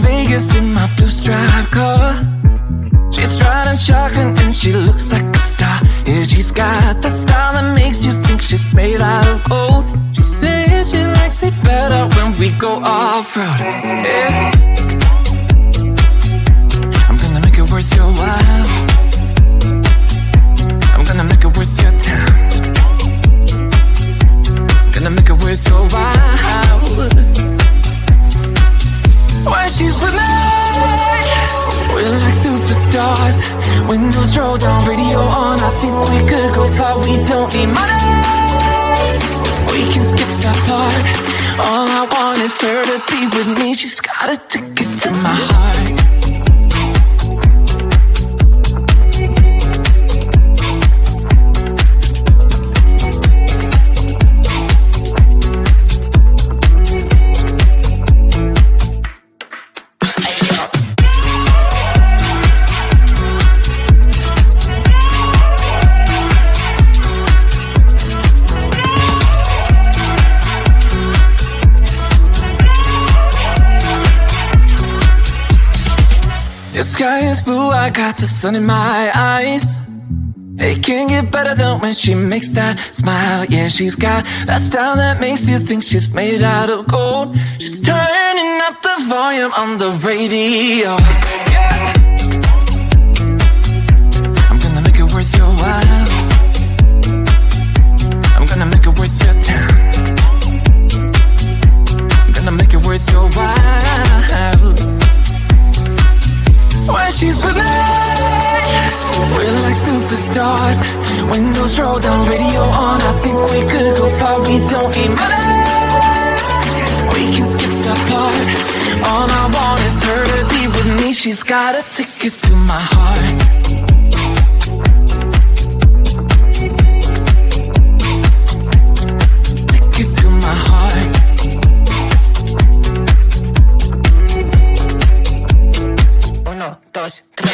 Vegas in my blue striped car. She's riding shotgun and she looks like a star. Yeah, she's got the style that makes you think she's made out of gold. She says she likes it better when we go off-road. Yeah. I'm gonna make it worth your while. I'm gonna make it worth your time. Gonna make it worth your while. When she's with me, we're like superstars. Windows roll down, radio on. I think we could go far. We don't need money. We can skip that part. All I want is her to be with me. She's got a ticket to my heart. The sky is blue, I got the sun in my eyes. It can't get better than when she makes that smile. Yeah, she's got that style that makes you think she's made out of gold. She's turning up the volume on the radio. Yeah. I'm gonna make it worth your while. I'm gonna make it worth your time. I'm gonna make it worth your while. When she's with me, we're like superstars. Windows roll down, radio on. I think we could go far. We don't need money. We can skip that part. All I want is her to be with me. She's got a ticket to my heart. Ticket to my heart. 1, 2, 3,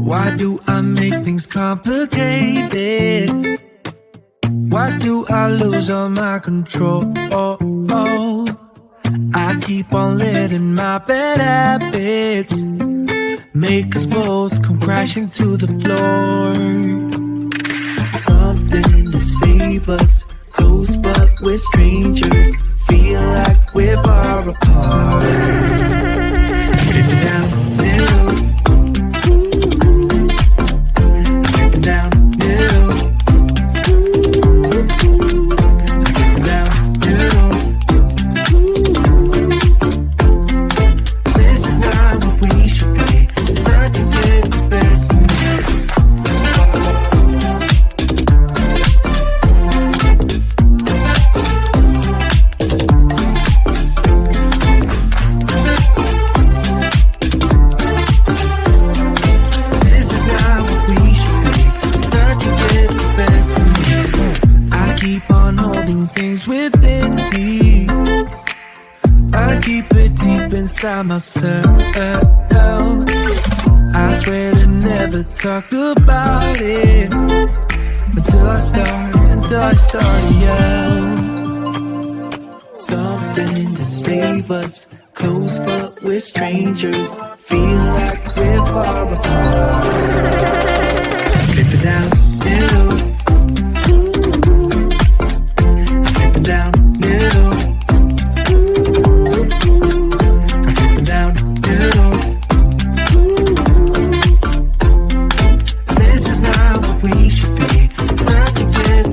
Why do I make things complicated? Why do I lose all my control? I keep on letting my bad habits make us both come crashing to the floor. Something to save us, close but we're strangers. Feel like we're far apart. Sitting down middle. Down middle, sitting down middle. This is not what we should be. Try to get the best of me. This is not what we should be. Keep on holding things within me. I keep it deep inside myself. I swear to never talk about it until I start to yell. Something to save us, close but we're strangers. Feel like we're far apart. Strip it down, middle. Down middle, I'm slipping down middle. This is not what we should be. Try to get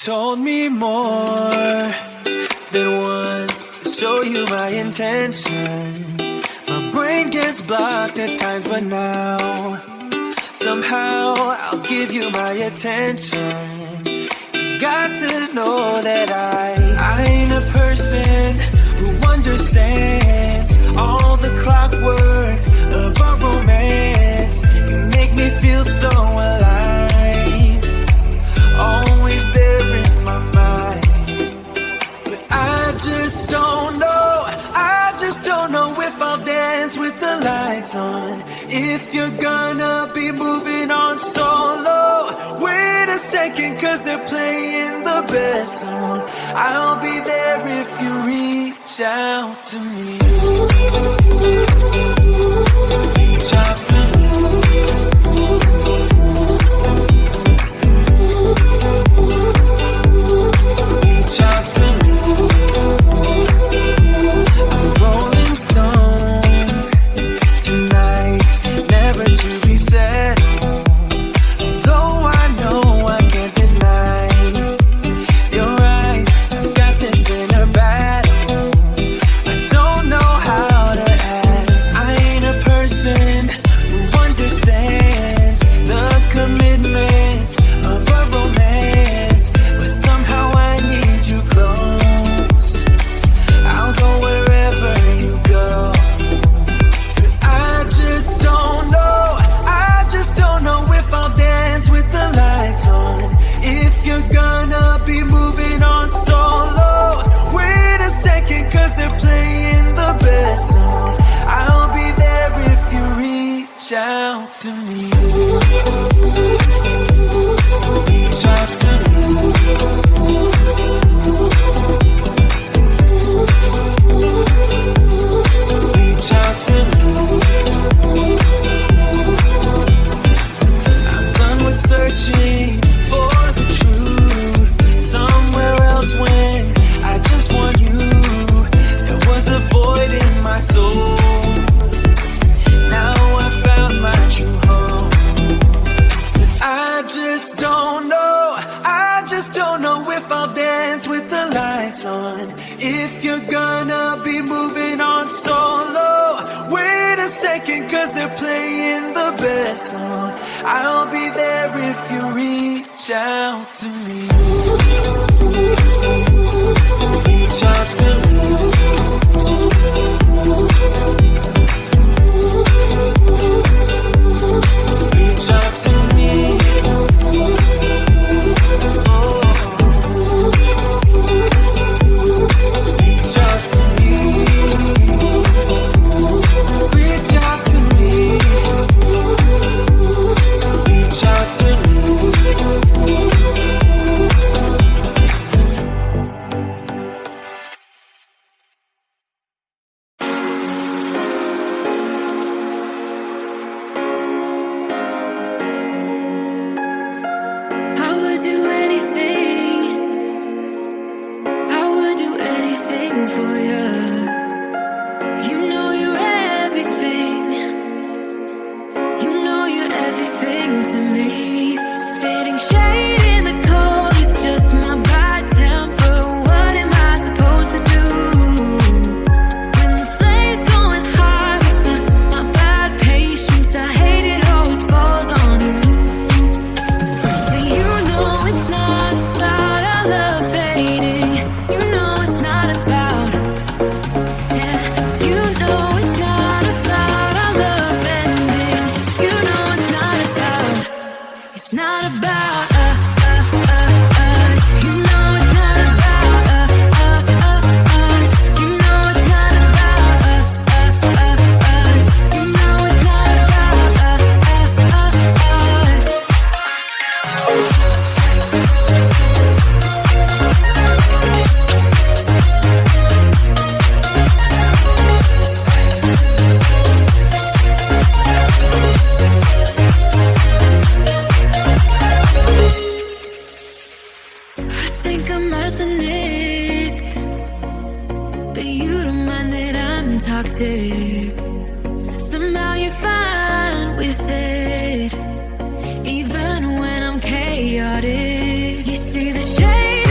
told me more than once to show you my intention. My brain gets blocked at times, but now somehow I'll give you my attention. You got to know that I ain't a person who understands all the clockwork of our romance. You make me feel so alive, always there in my mind. But I just don't know if I'll dance with the lights on. If you're gonna be moving on solo, wait a second, cause they're playing the best song. I'll be there if you reach out to me. Reach out to me. Reach out to me. I'm a rolling stone tonight, never to be settled. Though I know I can't deny your eyes, I've got this inner battle. I don't know how to act. I ain't a person who understands the commitment of a romance, but somehow I need you close. I'll go wherever you go. But I just don't know if I'll dance with the lights on. If you're gonna be moving on solo, wait a second, cause they're playing the best song. I'll be there if you reach out to me. Reach out to me. Reach out to me. I'm done with searching for the truth somewhere else when I just want you. There was a void in my soul. Now I found my true home. But I just don't know if I'll dance with the lights on. If you're gonna be moving on solo, wait a second, cause they're playing the best song. I'll be there if you reach out to me. Reach out to me. Reach out to me. Reach out to me. Reach out to me. Reach out to me. I would do anything. I would do anything for you. You know you're everything. You know you're everything to me. Spitting shade in the cold is just my bad temper. What am I supposed to do? When the flame's going high with my bad patience, I hate it always falls on you. But you know it's not about our love fading. You know it's not about, yeah. You know it's not about our love ending. You know it's not about, it's not about us. You know it's not about us. You know it's not about us. You know it's not about us. I think I'm arsenic, but you don't mind that I'm toxic. Somehow you're fine with it, even when I'm chaotic. You see the shade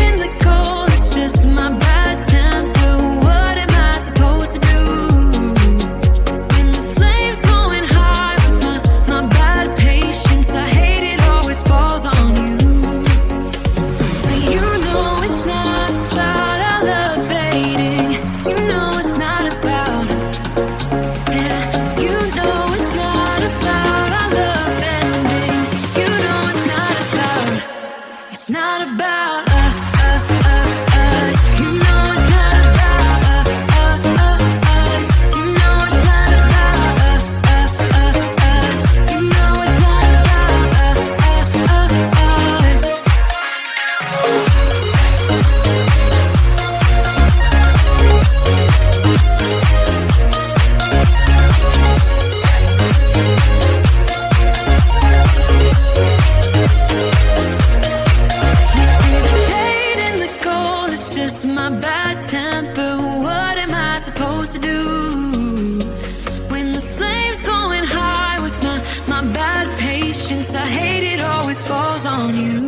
focus on you.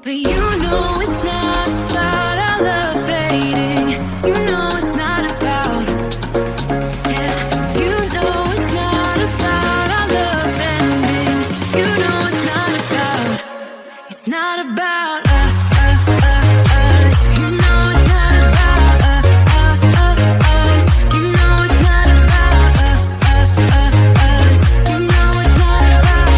But you know it's not about our love fading. You know it's not about, yeah. You know it's not about our love ending. You know it's not about, it's not about us. You know it's not about us. You know it's not about us. You know it's not about us.